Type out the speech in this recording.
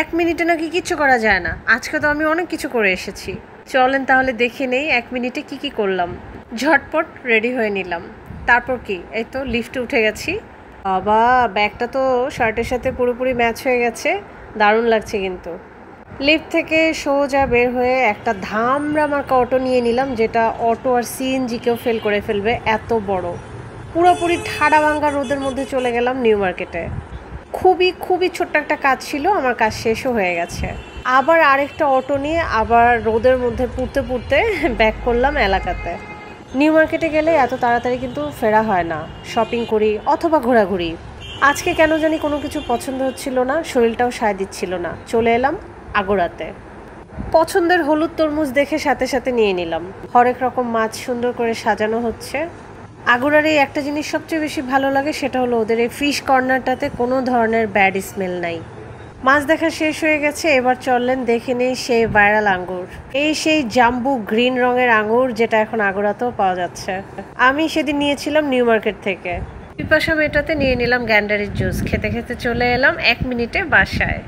1 মিনিটে নাকি কিচ্ছু করা যায় না। আজকে তো আমি অনেক কিছু করে এসেছি। চলেন তাহলে দেখে নেই 1 মিনিটে কি করলাম। ঝটপট রেডি হয়ে নিলাম। তারপর কি, এই তো লিফটে উঠে গেছি। বাবা, ব্যাগটা তো শার্টের সাথে পুরোপুরি ম্যাচ হয়ে গেছে, দারুণ লাগছে কিন্তু। লিফট থেকে সোজা বের হয়ে একটা ধামরা মার্কা অটো নিয়ে নিলাম, যেটা অটো আর সিএনজিকেও ফেল করে ফেলবে, এত বড়। পুরোপুরি ঠাডা ভাঙ্গা রোদের মধ্যে চলে গেলাম নিউ মার্কেটে। খুবই ছোট্ট একটা কাজ ছিল, আমার কাজ শেষও হয়ে গেছে। আবার আরেকটা অটো নিয়ে আবার রোদের মধ্যে পুড়তে ব্যাক করলাম এলাকাতে। নিউ মার্কেটে গেলে এত তাড়াতাড়ি কিন্তু ফেরা হয় না, শপিং করি অথবা ঘোরাঘুরি। আজকে কেন জানি কোনো কিছু পছন্দ হচ্ছিল না, শরীরটাও সায় দিচ্ছিল না। চলে এলাম আগোড়াতে। পছন্দের হলুদ তরমুজ দেখে সাথে নিয়ে নিলাম। হরেক রকম মাছ সুন্দর করে সাজানো হচ্ছে। আগুরার এই একটা জিনিস সবচেয়ে বেশি ভালো লাগে, সেটা হলো ওদের এই ফিশ কর্নারটাতে কোনো ধরনের ব্যাড স্মেল নাই। মাছ দেখা শেষ হয়ে গেছে, এবার চললেন দেখে নেই সেই ভাইরাল আঙ্গুর। সেই জাম্বু গ্রিন রঙের আঙ্গুর, যেটা এখন আগুরাতেও পাওয়া যাচ্ছে। আমি সেদিন নিয়েছিলাম নিউ মার্কেট থেকে। পিপাসা মেটাতে নিয়ে নিলাম গ্যান্ডারির জুস। খেতে চলে এলাম 1 মিনিটে বাসায়।